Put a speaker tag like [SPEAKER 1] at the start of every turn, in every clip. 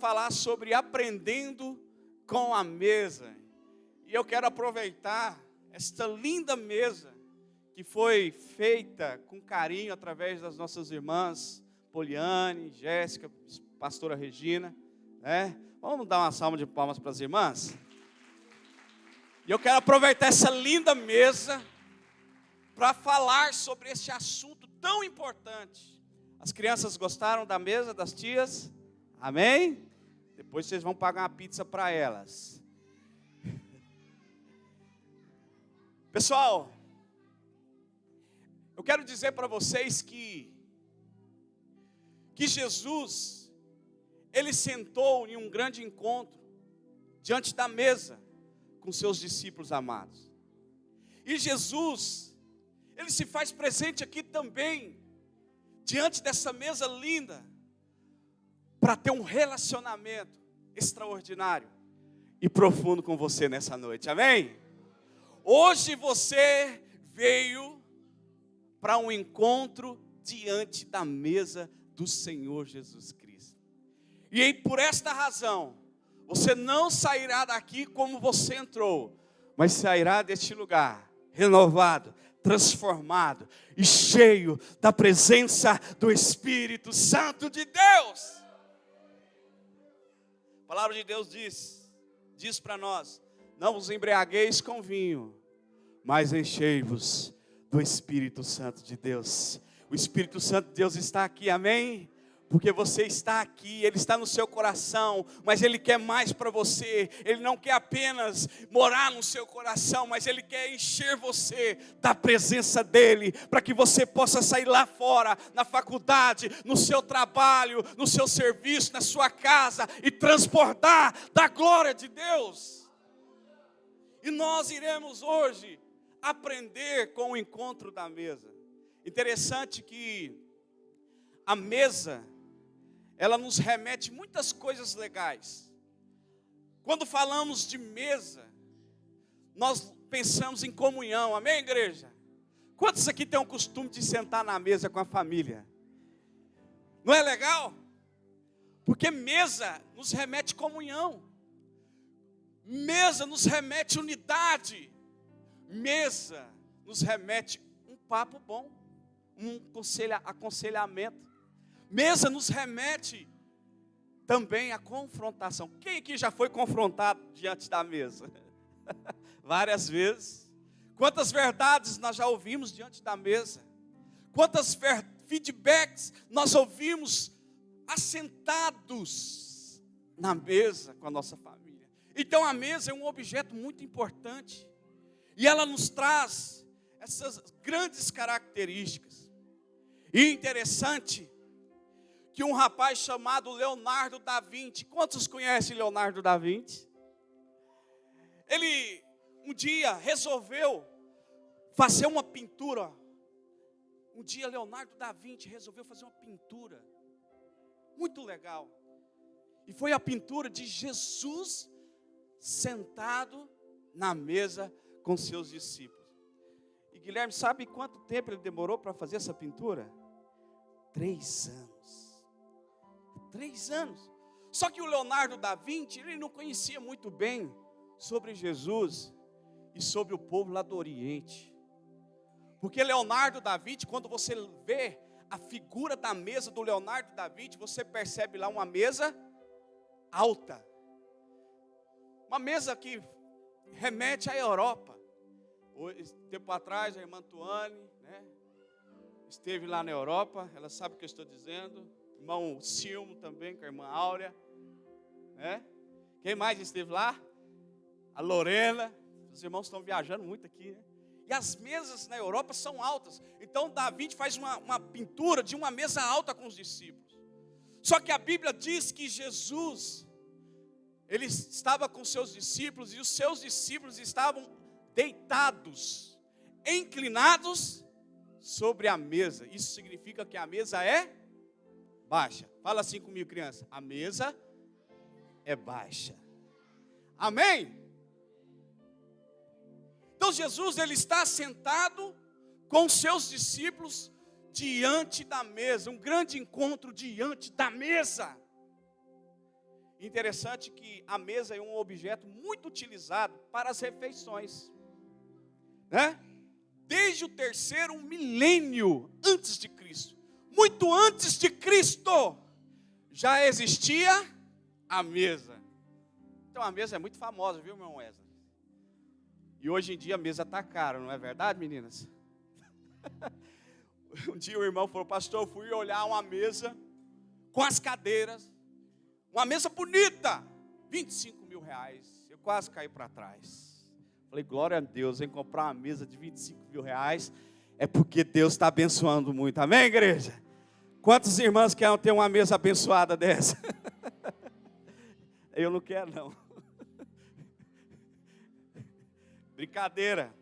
[SPEAKER 1] falar sobre aprendendo com a mesa. E eu quero aproveitar esta linda mesa que foi feita com carinho através das nossas irmãs Poliane, Jéssica, pastora Regina, né? Vamos dar uma salva de palmas para as irmãs? E eu quero aproveitar essa linda mesa para falar sobre este assunto tão importante. As crianças gostaram da mesa das tias? Amém? Depois vocês vão pagar uma pizza para elas. Pessoal, eu quero dizer para vocês que Jesus, ele sentou em um grande encontro, diante da mesa, com seus discípulos amados. E Jesus, ele se faz presente aqui também, diante dessa mesa linda, para ter um relacionamento extraordinário e profundo com você nessa noite, amém? Hoje você veio para um encontro diante da mesa do Senhor Jesus Cristo. E aí, por esta razão, você não sairá daqui como você entrou, mas sairá deste lugar renovado, transformado e cheio da presença do Espírito Santo de Deus. A palavra de Deus diz para nós: não vos embriagueis com vinho, mas enchei-vos do Espírito Santo de Deus. O Espírito Santo de Deus está aqui, amém? Porque você está aqui, Ele está no seu coração, mas Ele quer mais para você. Ele não quer apenas morar no seu coração, mas Ele quer encher você da presença dEle, para que você possa sair lá fora, na faculdade, no seu trabalho, no seu serviço, na sua casa, e transportar da glória de Deus. E nós iremos hoje aprender com o encontro da mesa. Interessante que a mesa, ela nos remete muitas coisas legais. Quando falamos de mesa, nós pensamos em comunhão, amém, igreja? Quantos aqui têm o costume de sentar na mesa com a família? Não é legal? Porque mesa nos remete comunhão, mesa nos remete unidade, mesa nos remete um papo bom, um aconselhamento. Mesa nos remete também à confrontação. Quem aqui já foi confrontado diante da mesa? Várias vezes. Quantas verdades nós já ouvimos diante da mesa? Quantas feedbacks nós ouvimos assentados na mesa com a nossa família? Então a mesa é um objeto muito importante. E ela nos traz essas grandes características. E interessante que um rapaz chamado Leonardo da Vinci, quantos conhecem Leonardo da Vinci? Ele um dia resolveu fazer uma pintura. Um dia Leonardo da Vinci resolveu fazer uma pintura muito legal. E foi a pintura de Jesus sentado na mesa com seus discípulos. E Guilherme, sabe quanto tempo ele demorou para fazer essa pintura? 3 anos. 3 anos. Só que o Leonardo da Vinci, ele não conhecia muito bem sobre Jesus e sobre o povo lá do Oriente. Porque Leonardo da Vinci, quando você vê a figura da mesa do Leonardo da Vinci, você percebe lá uma mesa alta. Uma mesa que remete à Europa. Tempo atrás, a irmã Tuane, né, esteve lá na Europa, ela sabe o que eu estou dizendo. Irmão Silmo também, com a irmã Áurea, né? Quem mais esteve lá? A Lorena. Os irmãos estão viajando muito aqui, né? E as mesas na Europa são altas. Então Da Vinci faz uma pintura de uma mesa alta com os discípulos. Só que a Bíblia diz que Jesus, ele estava com seus discípulos, e os seus discípulos estavam deitados, inclinados sobre a mesa. Isso significa que a mesa é baixa. Fala assim comigo, criança. A mesa é baixa. Amém? Então Jesus, ele está sentado com seus discípulos diante da mesa. Um grande encontro diante da mesa. Interessante que a mesa é um objeto muito utilizado para as refeições, né? Desde o terceiro milênio antes de Cristo, muito antes de Cristo, já existia a mesa. Então a mesa é muito famosa, viu, meu irmão Wesley? E hoje em dia a mesa está cara, não é verdade, meninas? Um dia o irmão falou: pastor, eu fui olhar uma mesa com as cadeiras, uma mesa bonita, 25 mil reais. Eu quase caí para trás. Falei: glória a Deus, em comprar uma mesa de 25 mil reais é porque Deus está abençoando muito. Amém, igreja? Quantos irmãos querem ter uma mesa abençoada dessa? Eu não quero, não. Brincadeira.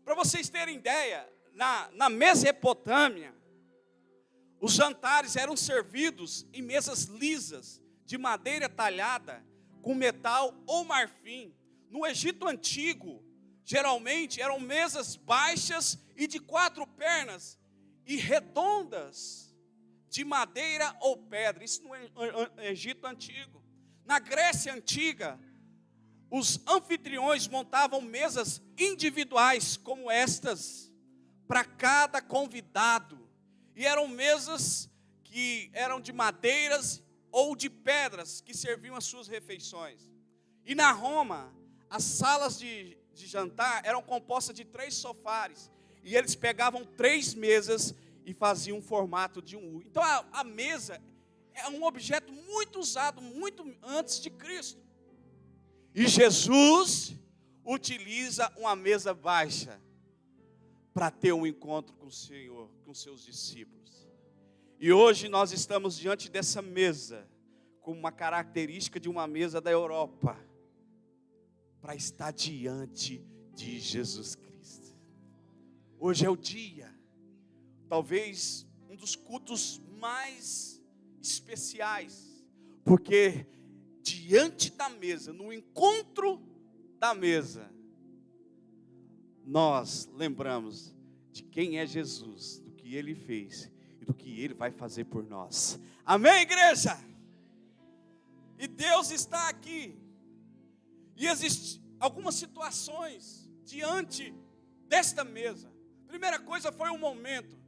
[SPEAKER 1] Para vocês terem ideia, na Mesopotâmia, os jantares eram servidos em mesas lisas, de madeira talhada, com metal ou marfim. No Egito Antigo, geralmente eram mesas baixas e de 4 pernas, e redondas, de madeira ou pedra. Isso no Egito Antigo. Na Grécia Antiga, os anfitriões montavam mesas individuais, como estas, para cada convidado. E eram mesas que eram de madeiras ou de pedras, que serviam as suas refeições. E na Roma, as salas de jantar eram compostas de 3 sofares. E eles pegavam 3 mesas e faziam um formato de um U. Então a mesa é um objeto muito usado, muito antes de Cristo. E Jesus utiliza uma mesa baixa para ter um encontro com o Senhor, com seus discípulos. E hoje nós estamos diante dessa mesa, com uma característica de uma mesa da Europa, para estar diante de Jesus Cristo. Hoje é o dia, talvez um dos cultos mais especiais, porque diante da mesa, no encontro da mesa, nós lembramos de quem é Jesus, do que Ele fez e do que Ele vai fazer por nós. Amém, igreja? E Deus está aqui. E existem algumas situações diante desta mesa. Primeira coisa foi um momento.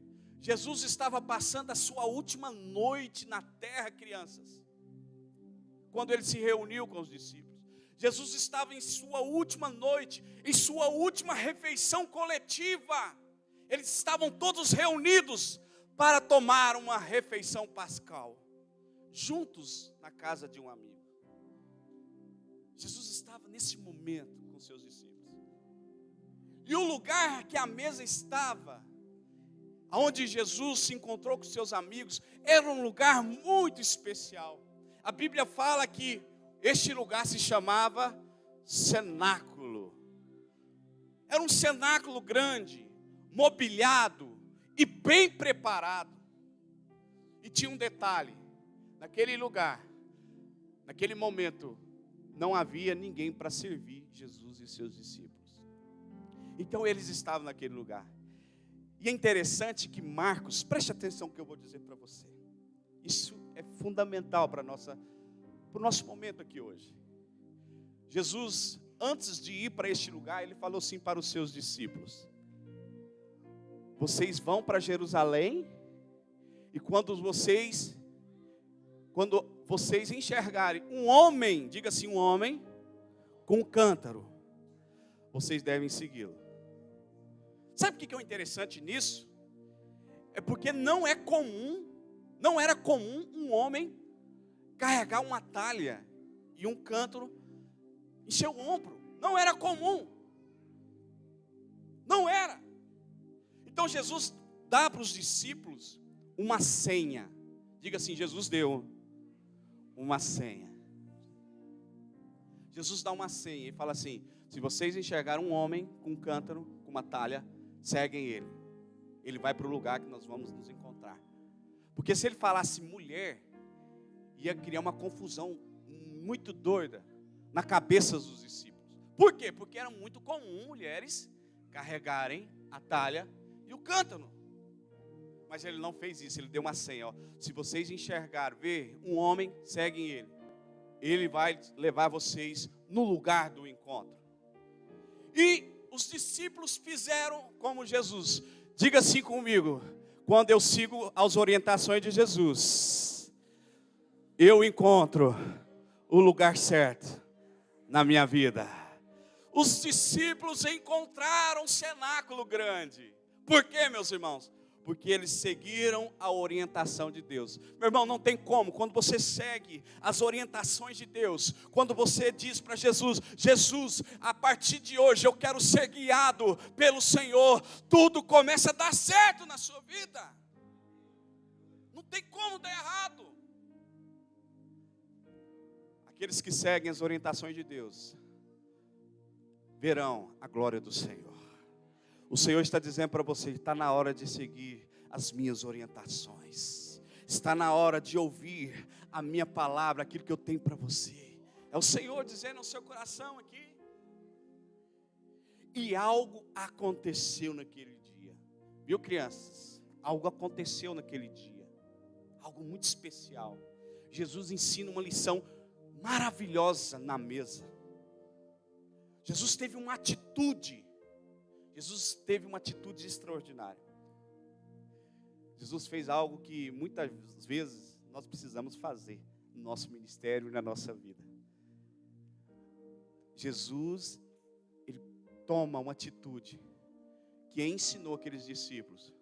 [SPEAKER 1] Jesus estava passando a sua última noite na terra, crianças. Quando Ele se reuniu com os discípulos. Jesus estava em sua última noite, em sua última refeição coletiva. Eles estavam todos reunidos para tomar uma refeição pascal, juntos na casa de um amigo. Jesus estava nesse momento com seus discípulos. E o lugar que a mesa estava, onde Jesus se encontrou com seus amigos, era um lugar muito especial. A Bíblia fala que este lugar se chamava cenáculo. Era um cenáculo grande, mobiliado e bem preparado. E tinha um detalhe: naquele lugar, naquele momento, não havia ninguém para servir Jesus e seus discípulos. Então eles estavam naquele lugar. E é interessante que Marcos, preste atenção no que eu vou dizer para você. Isso é fundamental para o nosso momento aqui hoje. Jesus, antes de ir para este lugar, Ele falou assim para os seus discípulos: vocês vão para Jerusalém, e quando vocês enxergarem um homem, diga assim, um homem, com um cântaro, vocês devem segui-lo. Sabe o que é o interessante nisso? É porque não era comum um homem carregar uma talha e um cântaro em seu ombro. Não era comum. Não era. Então Jesus dá para os discípulos uma senha. Diga assim, Jesus deu uma senha. Jesus dá uma senha e fala assim: se vocês enxergarem um homem com um cântaro, com uma talha, seguem ele. Ele vai para o lugar que nós vamos nos encontrar. Porque se ele falasse mulher, ia criar uma confusão muito doida na cabeça dos discípulos. Por quê? Porque era muito comum mulheres carregarem a talha e o cântaro. Mas ele não fez isso, ele deu uma senha, ó. Se vocês enxergarem, ver um homem, seguem ele. Ele vai levar vocês no lugar do encontro. E os discípulos fizeram como Jesus. Diga assim comigo: quando eu sigo as orientações de Jesus, eu encontro o lugar certo na minha vida. Os discípulos encontraram um cenáculo grande. Por quê, meus irmãos? Porque eles seguiram a orientação de Deus. Meu irmão, não tem como. Quando você segue as orientações de Deus, quando você diz para Jesus: Jesus, a partir de hoje eu quero ser guiado pelo Senhor, tudo começa a dar certo na sua vida. Não tem como dar errado. Aqueles que seguem as orientações de Deus verão a glória do Senhor. O Senhor está dizendo para você: está na hora de seguir as minhas orientações. Está na hora de ouvir a minha palavra, aquilo que eu tenho para você. É o Senhor dizendo ao seu coração aqui. E algo aconteceu naquele dia. Viu, crianças? Algo aconteceu naquele dia. Algo muito especial. Jesus ensina uma lição maravilhosa na mesa. Jesus teve uma atitude extraordinária. Jesus fez algo que muitas vezes nós precisamos fazer no nosso ministério e na nossa vida. Jesus, ele toma uma atitude que ensinou aqueles discípulos.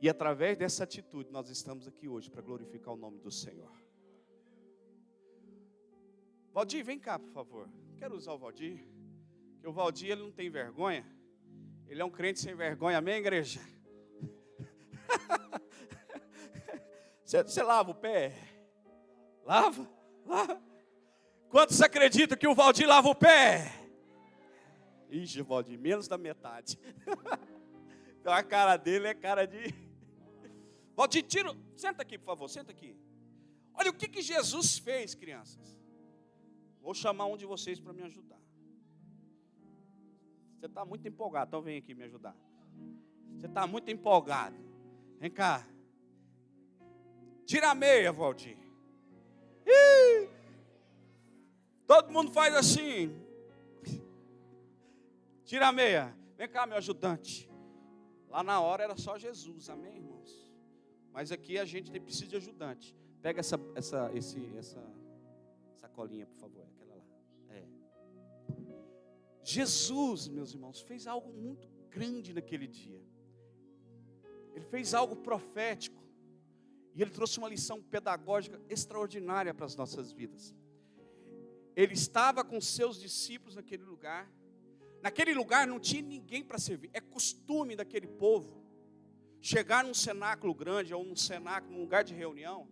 [SPEAKER 1] E através dessa atitude nós estamos aqui hoje para glorificar o nome do Senhor. Valdir, vem cá, por favor. Quero usar o Valdir. Porque o Valdir, ele não tem vergonha. Ele é um crente sem vergonha, amém, igreja? Você lava o pé? Lava? Quantos acreditam que o Valdir lava o pé? Ixi, Valdir, menos da metade. Então a cara dele é cara de... Valdir, senta aqui, por favor, senta aqui. Olha o que Jesus fez, crianças. Vou chamar um de vocês para me ajudar. Você está muito empolgado, então vem aqui me ajudar. Você está muito empolgado. Vem cá. Tira a meia, Valdir. Ih! Todo mundo faz assim. Tira a meia. Vem cá, meu ajudante. Lá na hora era só Jesus, amém, irmãos? Mas aqui a gente precisa de ajudante. Pega essa colinha, por favor. Aquela lá. Jesus, meus irmãos, fez algo muito grande naquele dia. Ele fez algo profético. E ele trouxe uma lição pedagógica extraordinária para as nossas vidas. Ele estava com seus discípulos naquele lugar. Naquele lugar não tinha ninguém para servir. É costume daquele povo chegar num cenáculo grande ou num lugar de reunião,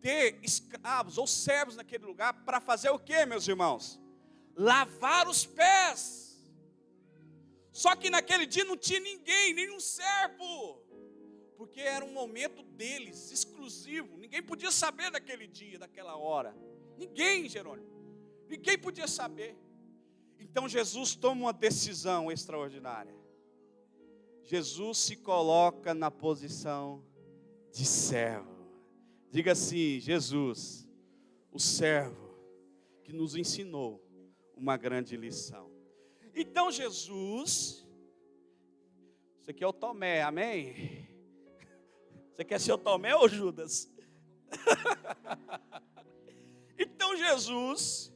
[SPEAKER 1] ter escravos ou servos naquele lugar para fazer o quê, meus irmãos? Lavar os pés. Só que naquele dia não tinha ninguém, nenhum servo, porque era um momento deles, exclusivo. Ninguém podia saber daquele dia, daquela hora. Ninguém, Jerônimo. Ninguém podia saber. Então Jesus toma uma decisão extraordinária. Jesus se coloca na posição de servo. Diga assim: Jesus, o servo que nos ensinou uma grande lição. Então Jesus, isso aqui é o Tomé, amém? Você quer ser o Tomé ou Judas? Então Jesus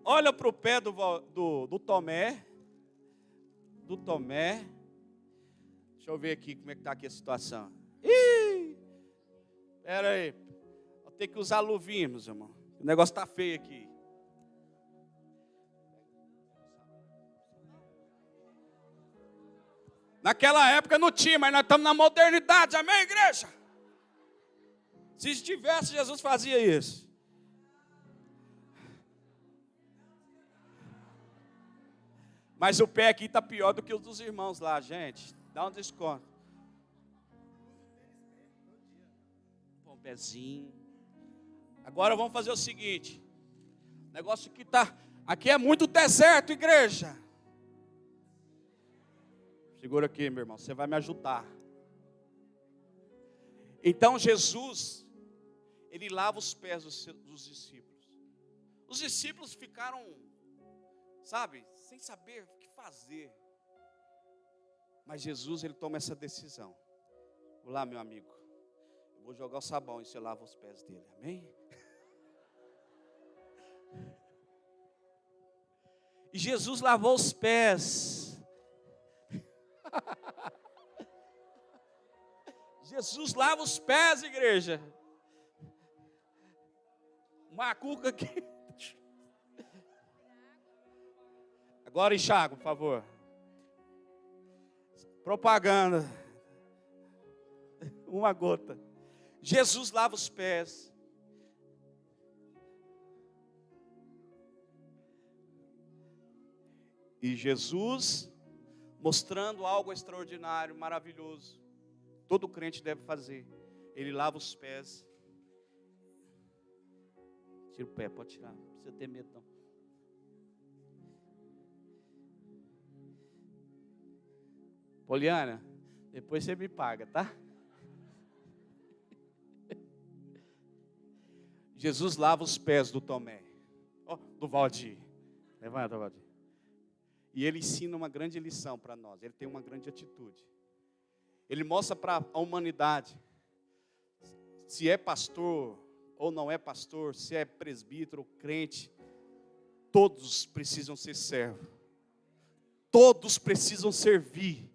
[SPEAKER 1] olha para o pé do Tomé. Deixa eu ver aqui como é que está aqui a situação. Espera aí. Vou ter que usar luvinha, meus irmãos. O negócio está feio aqui. Naquela época não tinha, mas nós estamos na modernidade. Amém, igreja? Se tivesse, Jesus fazia isso. Mas o pé aqui está pior do que os dos irmãos lá, gente. Dá um desconto. Bom pezinho. Agora vamos fazer o seguinte. O negócio aqui tá. Aqui é muito deserto, igreja. Segura aqui, meu irmão. Você vai me ajudar. Então Jesus, Ele lava os pés dos discípulos. Os discípulos ficaram, sabe, sem saber o que fazer. Mas Jesus, ele toma essa decisão. Vou lá, meu amigo, eu vou jogar o sabão e você lava os pés dele, amém? E Jesus lavou os pés. Jesus lava os pés, igreja. Uma cuca aqui. Agora enxaga, por favor. Propaganda. Uma gota. Jesus lava os pés. E Jesus, mostrando algo extraordinário, maravilhoso, todo crente deve fazer. Ele lava os pés. Tira o pé, pode tirar, não precisa ter medo não. Poliana, depois você me paga, tá? Jesus lava os pés do Tomé, do Valdir. Levanta, Valdir. E ele ensina uma grande lição para nós. Ele tem uma grande atitude. Ele mostra para a humanidade, se é pastor ou não é pastor, se é presbítero ou crente, todos precisam ser servos. Todos precisam servir.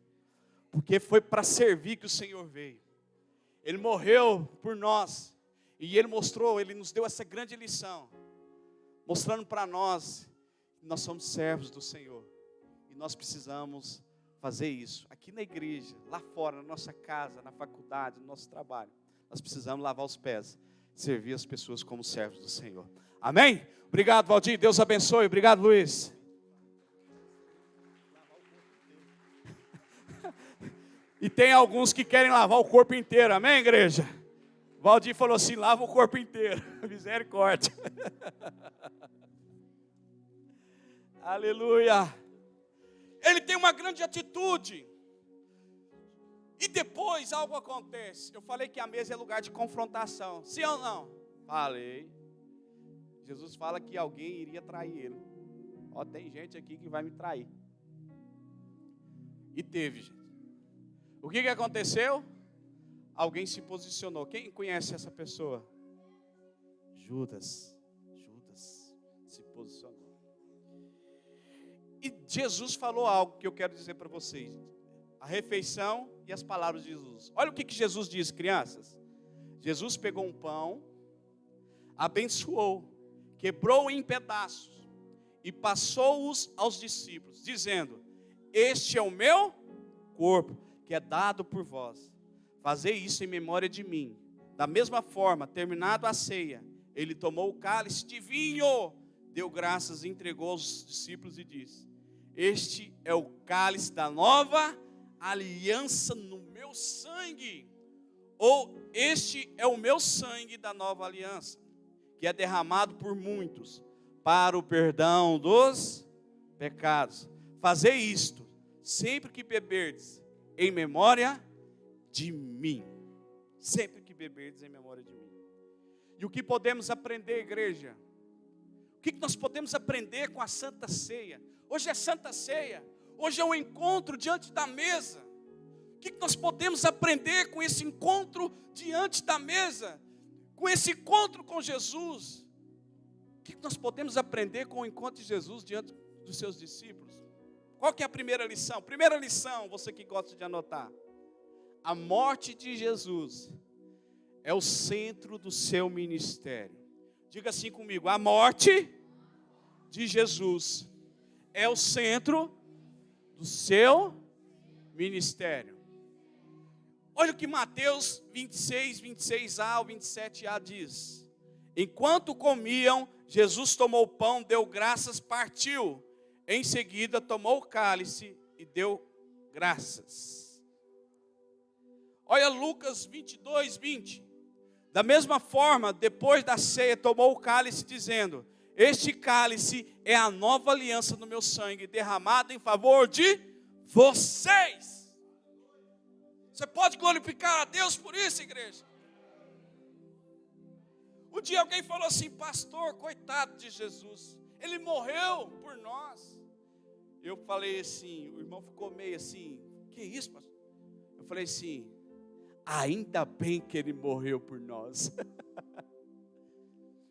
[SPEAKER 1] Porque foi para servir que o Senhor veio. Ele morreu por nós. E Ele mostrou, Ele nos deu essa grande lição. Mostrando para nós que nós somos servos do Senhor. E nós precisamos fazer isso. Aqui na igreja, lá fora, na nossa casa, na faculdade, no nosso trabalho. Nós precisamos lavar os pés. Servir as pessoas como servos do Senhor. Amém? Obrigado, Valdir. Deus abençoe. Obrigado, Luiz. E tem alguns que querem lavar o corpo inteiro. Amém, igreja? Valdir falou assim, lava o corpo inteiro. Misericórdia. Aleluia. Ele tem uma grande atitude. E depois algo acontece. Eu falei que a mesa é lugar de confrontação. Sim ou não? Falei. Jesus fala que alguém iria trair ele. Ó, tem gente aqui que vai me trair. E teve, gente. O que aconteceu? Alguém se posicionou. Quem conhece essa pessoa? Judas se posicionou. E Jesus falou algo que eu quero dizer para vocês. A refeição e as palavras de Jesus. Olha o que Jesus disse, crianças. Jesus pegou um pão, abençoou, quebrou em pedaços e passou-os aos discípulos, dizendo: este é o meu corpo, que é dado por vós. Fazei isso em memória de mim. Da mesma forma, terminado a ceia, ele tomou o cálice de vinho, deu graças, entregou aos discípulos e disse: este é o cálice da nova aliança no meu sangue. Ou este é o meu sangue da nova aliança, que é derramado por muitos para o perdão dos pecados. Fazei isto sempre que beberdes em memória de mim. Sempre que beberdes em memória de mim. E o que podemos aprender, igreja? O que nós podemos aprender com a Santa Ceia? Hoje é Santa Ceia. Hoje é um encontro diante da mesa. O que nós podemos aprender com esse encontro diante da mesa? Com esse encontro com Jesus? O que nós podemos aprender com o encontro de Jesus diante dos seus discípulos? Qual que é a primeira lição? Primeira lição, você que gosta de anotar. A morte de Jesus é o centro do seu ministério. Diga assim comigo: a morte de Jesus é o centro do seu ministério. Olha o que Mateus 26, 26a ao 27a diz. Enquanto comiam, Jesus tomou o pão, deu graças, partiu. Em seguida, tomou o cálice e deu graças. Olha Lucas 22, 20. Da mesma forma, depois da ceia, tomou o cálice, dizendo: este cálice é a nova aliança no meu sangue, derramado em favor de vocês. Você pode glorificar a Deus por isso, igreja? Um dia alguém falou assim: pastor, coitado de Jesus, ele morreu por nós. Eu falei assim, o irmão ficou meio assim: que isso, pastor? Eu falei assim: ainda bem que ele morreu por nós.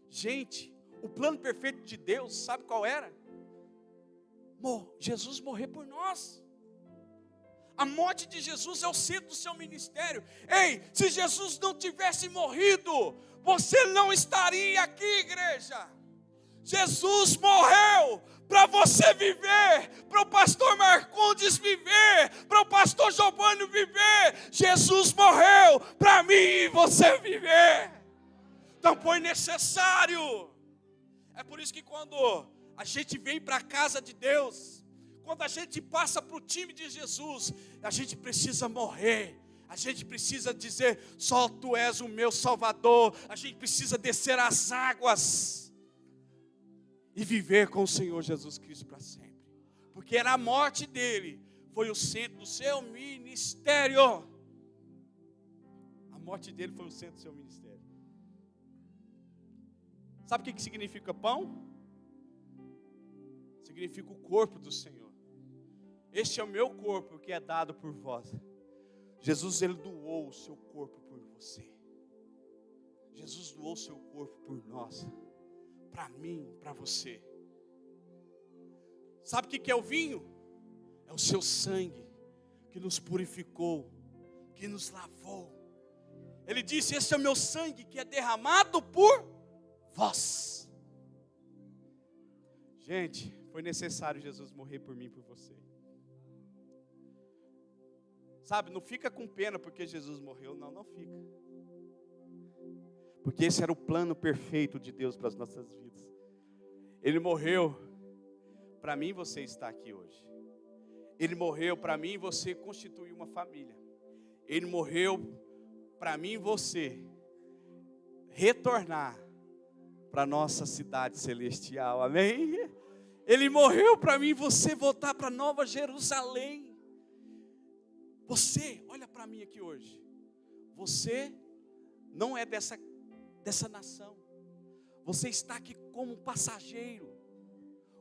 [SPEAKER 1] Gente, o plano perfeito de Deus, sabe qual era? Jesus morrer por nós. A morte de Jesus é o centro do seu ministério. Ei, se Jesus não tivesse morrido, você não estaria aqui, igreja. Jesus morreu para você viver, para o pastor Marcondes viver, para o pastor Giovanni viver. Jesus morreu para mim e você viver. Então foi necessário. É por isso que quando a gente vem para a casa de Deus, quando a gente passa para o time de Jesus, a gente precisa morrer. A gente precisa dizer: só Tu és o meu Salvador. A gente precisa descer as águas e viver com o Senhor Jesus Cristo para sempre. Porque era a morte dele, foi o centro do seu ministério. A morte dele foi o centro do seu ministério. Sabe o que significa pão? Significa o corpo do Senhor. Este é o meu corpo que é dado por vós. Jesus, ele doou o seu corpo por você. Jesus doou o seu corpo por nós. Para mim, para você. Sabe o que é o vinho? É o seu sangue que nos purificou, que nos lavou. Ele disse: esse é o meu sangue que é derramado por vós. Gente, foi necessário Jesus morrer por mim e por você. Sabe, não fica com pena porque Jesus morreu, não fica. Porque esse era o plano perfeito de Deus para as nossas vidas. Ele morreu para mim e você estar aqui hoje. Ele morreu para mim e você constituir uma família. Ele morreu para mim e você retornar para a nossa cidade celestial, amém? Ele morreu para mim e você voltar para Nova Jerusalém. Você, olha para mim aqui hoje. Você não é dessa nação. Você está aqui como um passageiro,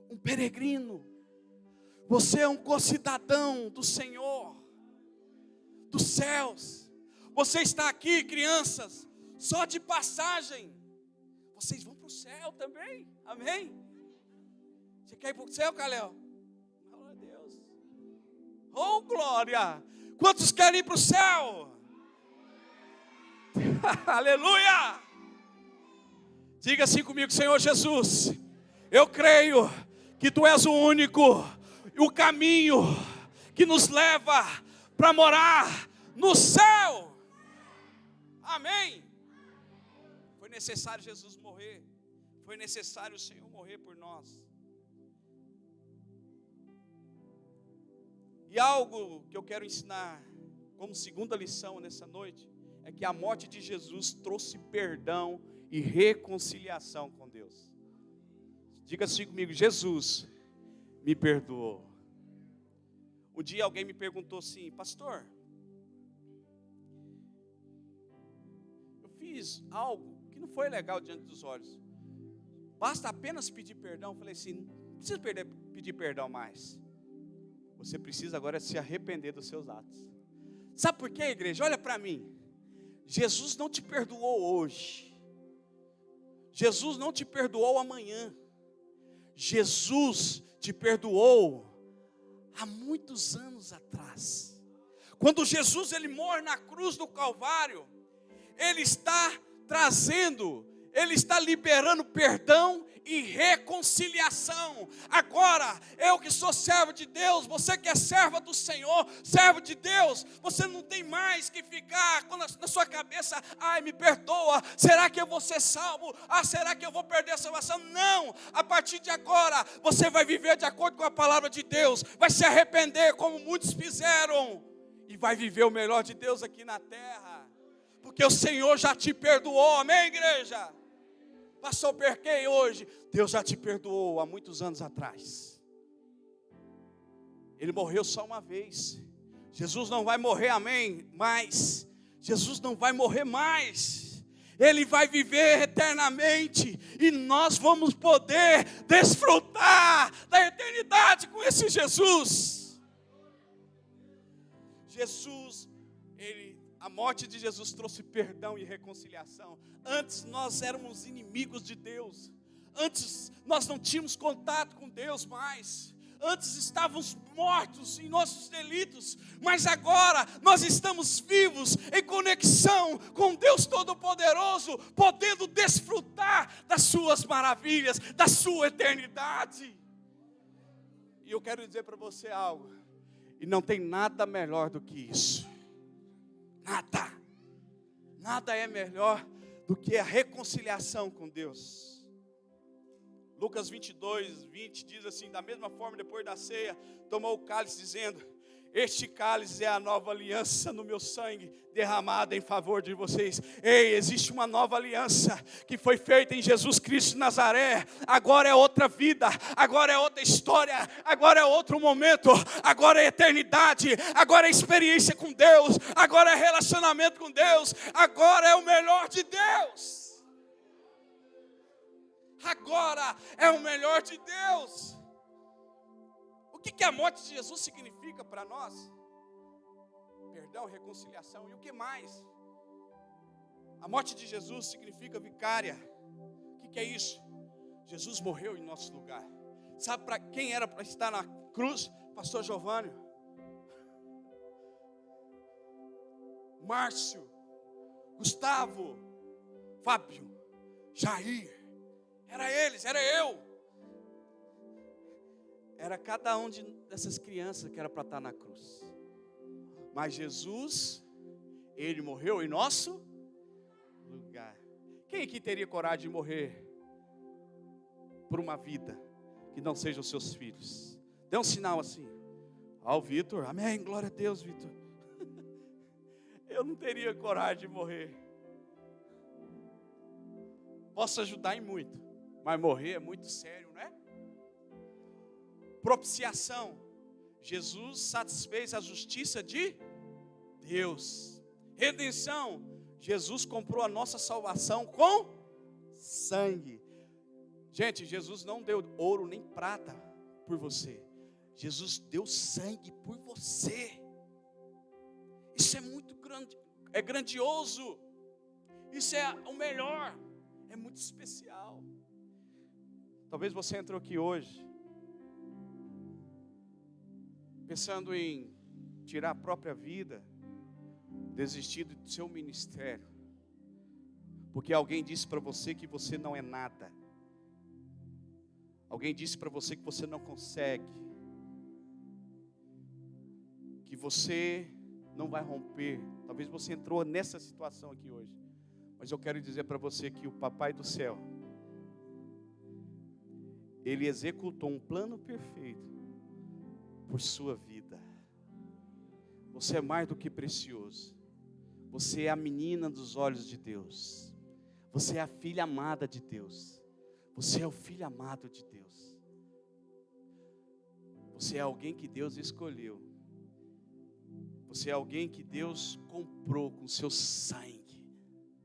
[SPEAKER 1] um peregrino. Você é um concidadão do Senhor, dos céus. Você está aqui, crianças, só de passagem. Vocês vão para o céu também, amém? Você quer ir para o céu, Calel? Glória a Deus. Oh, glória! Quantos querem ir para o céu? Aleluia! Diga assim comigo: Senhor Jesus, eu creio que Tu és o único, o caminho que nos leva para morar no céu. Amém? Foi necessário Jesus morrer. Foi necessário o Senhor morrer por nós. E algo que eu quero ensinar como segunda lição nessa noite é que a morte de Jesus trouxe perdão e reconciliação com Deus. Diga assim comigo: Jesus me perdoou. Um dia alguém me perguntou assim: pastor, eu fiz algo que não foi legal diante dos olhos, basta apenas pedir perdão? Eu falei assim: não precisa pedir perdão mais. Você precisa agora se arrepender dos seus atos. Sabe por quê, igreja? Olha para mim. Jesus não te perdoou hoje. Jesus não te perdoou amanhã. Jesus te perdoou há muitos anos atrás. Quando Jesus ele morre na cruz do Calvário, Ele está trazendo, Ele está liberando perdão e reconciliação. Agora, eu que sou servo de Deus, você que é serva do Senhor, servo de Deus, você não tem mais que ficar na sua cabeça: ai, me perdoa, será que eu vou ser salvo? Ah, será que eu vou perder a salvação? Não, a partir de agora, você vai viver de acordo com a palavra de Deus, vai se arrepender como muitos fizeram, e vai viver o melhor de Deus aqui na terra, porque o Senhor já te perdoou, amém, igreja? Pastor, perquei hoje. Deus já te perdoou há muitos anos atrás. Ele morreu só uma vez. Jesus não vai morrer, amém? Mas Jesus não vai morrer mais. Ele vai viver eternamente, e nós vamos poder desfrutar da eternidade com esse Jesus. A morte de Jesus trouxe perdão e reconciliação. Antes nós éramos inimigos de Deus. Antes nós não tínhamos contato com Deus mais. Antes estávamos mortos em nossos delitos, mas agora nós estamos vivos em conexão com Deus Todo-Poderoso, podendo desfrutar das suas maravilhas, da sua eternidade. E eu quero dizer para você algo, e não tem nada melhor do que isso. Nada é melhor do que a reconciliação com Deus. Lucas 22, 20 diz assim: da mesma forma, depois da ceia, tomou o cálice, dizendo: este cálice é a nova aliança no meu sangue, derramada em favor de vocês. Ei, existe uma nova aliança que foi feita em Jesus Cristo de Nazaré. Agora é outra vida, agora é outra história, agora é outro momento, agora é eternidade, agora é experiência com Deus, agora é relacionamento com Deus, agora é o melhor de Deus. Agora é o melhor de Deus. O que a morte de Jesus significa para nós? Perdão, reconciliação, e o que mais? A morte de Jesus significa vicária. O que é isso? Jesus morreu em nosso lugar. Sabe para quem era para estar na cruz? Pastor Giovanni, Márcio, Gustavo, Fábio, Jair. Era eles, era eu. Era cada um dessas crianças que era para estar na cruz. Mas Jesus, Ele morreu em nosso lugar. Quem aqui teria coragem de morrer por uma vida que não seja os seus filhos? Dê um sinal assim. O Vitor, amém, glória a Deus, Vitor. Eu não teria coragem de morrer. Posso ajudar em muito, mas morrer é muito sério, né? Propiciação. Jesus satisfez a justiça de Deus. Redenção. Jesus comprou a nossa salvação com sangue. Gente, Jesus não deu ouro nem prata por você. Jesus deu sangue por você. Isso é muito grande, é grandioso. Isso é o melhor. É muito especial. Talvez você entrou aqui hoje pensando em tirar a própria vida, desistir do seu ministério, porque alguém disse para você que você não é nada. Alguém disse para você que você não consegue, que você não vai romper. Talvez você entrou nessa situação aqui hoje, mas eu quero dizer para você que o Papai do Céu, Ele executou um plano perfeito por sua vida. Você é mais do que precioso. Você é a menina dos olhos de Deus. Você é a filha amada de Deus. Você é o filho amado de Deus. Você é alguém que Deus escolheu. Você é alguém que Deus comprou com seu sangue.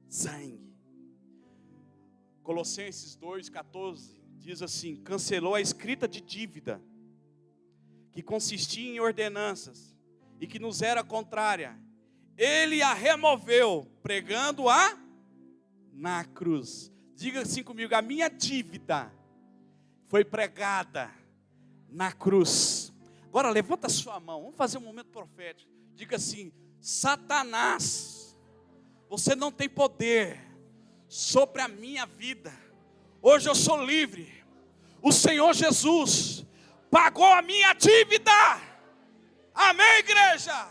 [SPEAKER 1] Sangue. Colossenses 2,14 diz assim: cancelou a escrita de dívida, que consistia em ordenanças, e que nos era contrária. Ele a removeu, pregando-a na cruz. Diga assim comigo: a minha dívida foi pregada na cruz. Agora levanta a sua mão, vamos fazer um momento profético. Diga assim: Satanás, você não tem poder sobre a minha vida. Hoje eu sou livre. O Senhor Jesus pagou a minha dívida. Amém, igreja?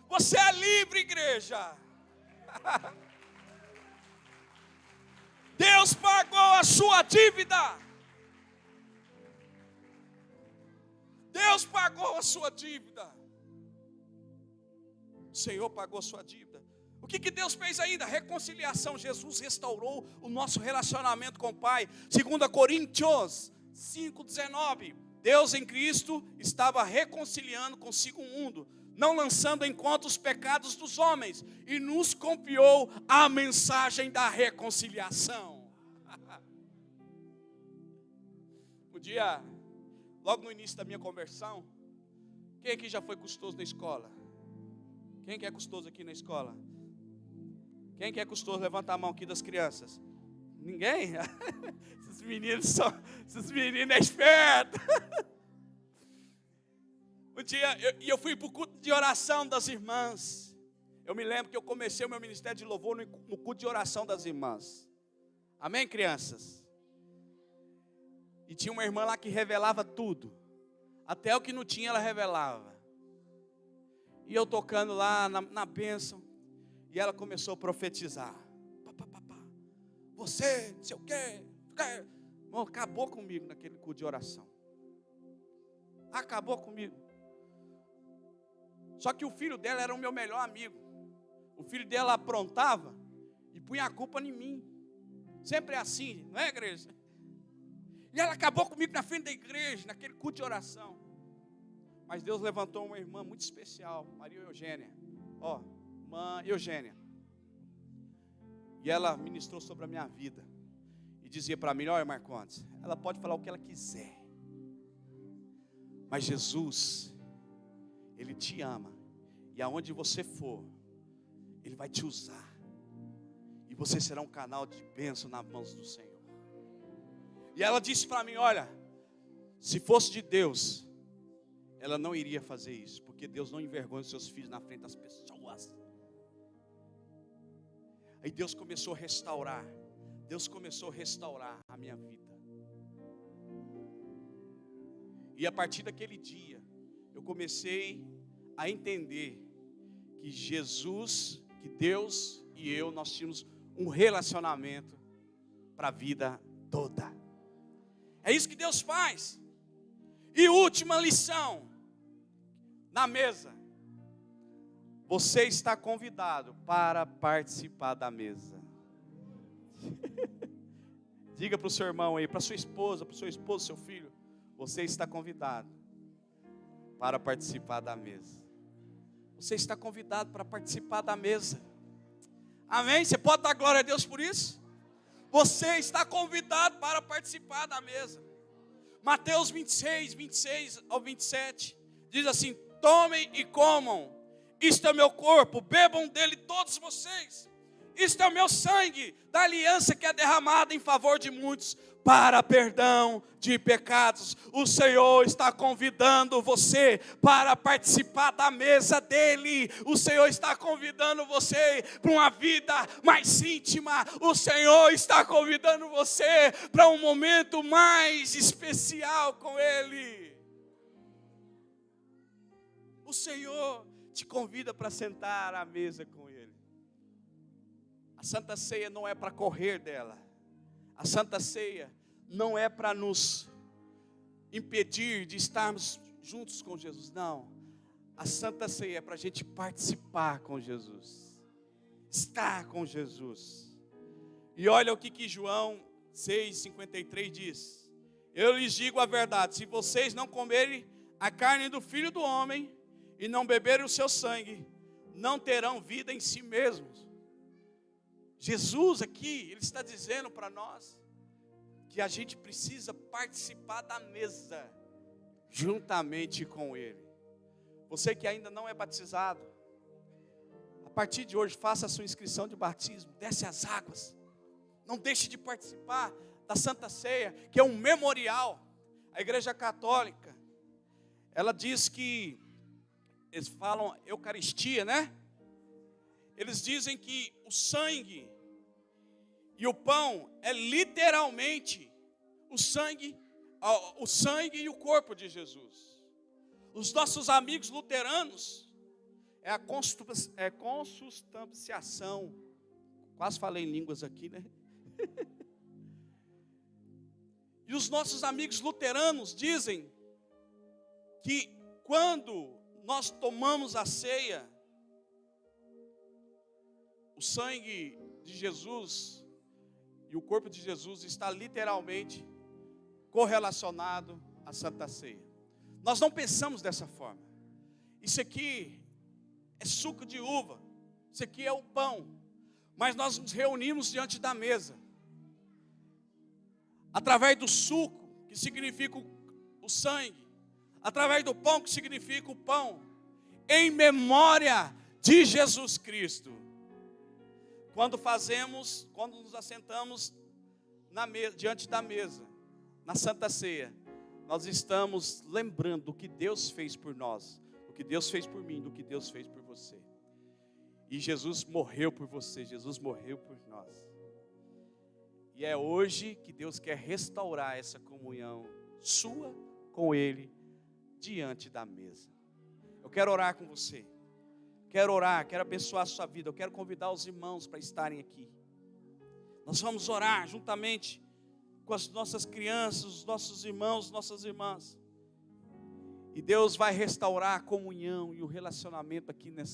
[SPEAKER 1] Você é livre, igreja. Deus pagou a sua dívida. Deus pagou a sua dívida. O Senhor pagou a sua dívida. O que Deus fez ainda? Reconciliação. Jesus restaurou o nosso relacionamento com o Pai. 2 Coríntios 5,19. Deus em Cristo estava reconciliando consigo o mundo, não lançando em conta os pecados dos homens, e nos confiou a mensagem da reconciliação. Um dia, logo no início da minha conversão, quem aqui já foi custoso na escola? Quem que é custoso aqui na escola? Quem que é custoso? Levanta a mão aqui das crianças. Ninguém? Esses meninos é espertos. Um dia, eu fui para o culto de oração das irmãs. Eu me lembro que eu comecei o meu ministério de louvor no culto de oração das irmãs. Amém, crianças? E tinha uma irmã lá que revelava tudo. Até o que não tinha, ela revelava. E eu tocando lá na bênção. E ela começou a profetizar. Você, não sei o quê. Irmão, acabou comigo naquele culto de oração. Acabou comigo. Só que o filho dela era o meu melhor amigo. O filho dela aprontava e punha a culpa em mim. Sempre é assim, não é, igreja? E ela acabou comigo na frente da igreja, naquele culto de oração. Mas Deus levantou uma irmã muito especial, Maria Eugênia. Irmã Eugênia. E ela ministrou sobre a minha vida. E dizia para mim, olha, Marcondes, ela pode falar o que ela quiser. Mas Jesus, Ele te ama. E aonde você for, Ele vai te usar. E você será um canal de bênção nas mãos do Senhor. E ela disse para mim, olha, se fosse de Deus, ela não iria fazer isso. Porque Deus não envergonha os seus filhos na frente das pessoas. Aí Deus começou a restaurar. Deus começou a restaurar a minha vida. E a partir daquele dia, eu comecei a entender que Jesus, que Deus e eu, nós tínhamos um relacionamento para a vida toda. É isso que Deus faz. E última lição, na mesa. Você está convidado para participar da mesa. Diga para o seu irmão aí, para sua esposa, para o seu esposo, seu filho. Você está convidado para participar da mesa. Você está convidado para participar da mesa. Amém? Você pode dar glória a Deus por isso? Você está convidado para participar da mesa. Mateus 26 ao 27. Diz assim, tomem e comam. Isto é meu corpo, bebam dele todos vocês. Isto é o meu sangue, da aliança que é derramada em favor de muitos, para perdão de pecados. O Senhor está convidando você para participar da mesa dele. O Senhor está convidando você para uma vida mais íntima. O Senhor está convidando você para um momento mais especial com ele. O Senhor te convida para sentar à mesa com ele. A Santa Ceia não é para correr dela. A Santa Ceia não é para nos impedir de estarmos juntos com Jesus. Não. A Santa Ceia é para a gente participar com Jesus. Estar com Jesus. E olha o que João 6,53 diz. Eu lhes digo a verdade. Se vocês não comerem a carne do Filho do Homem e não beberem o seu sangue, não terão vida em si mesmos. Jesus aqui, Ele está dizendo para nós que a gente precisa participar da mesa juntamente com Ele. Você que ainda não é batizado, a partir de hoje faça a sua inscrição de batismo, desce as águas. Não deixe de participar da Santa Ceia, que é um memorial. A Igreja Católica, ela diz que, eles falam Eucaristia, né? Eles dizem que o sangue e o pão é literalmente o sangue e o corpo de Jesus. Os nossos amigos luteranos é a consubstanciação. Quase falei em línguas aqui, né? E os nossos amigos luteranos dizem que quando nós tomamos a ceia, o sangue de Jesus e o corpo de Jesus está literalmente correlacionado à Santa Ceia. Nós não pensamos dessa forma. Isso aqui é suco de uva, isso aqui é o pão. Mas nós nos reunimos diante da mesa, através do suco, que significa o sangue, através do pão, que significa o pão, em memória de Jesus Cristo. Quando nos assentamos diante da mesa, na Santa Ceia, nós estamos lembrando do que Deus fez por nós, do que Deus fez por mim, do que Deus fez por você. E Jesus morreu por você, Jesus morreu por nós. E é hoje que Deus quer restaurar essa comunhão sua com Ele diante da mesa. Eu quero orar com você. Quero orar, quero abençoar a sua vida. Eu quero convidar os irmãos para estarem aqui. Nós vamos orar juntamente com as nossas crianças, os nossos irmãos, nossas irmãs. E Deus vai restaurar a comunhão e o relacionamento aqui nessa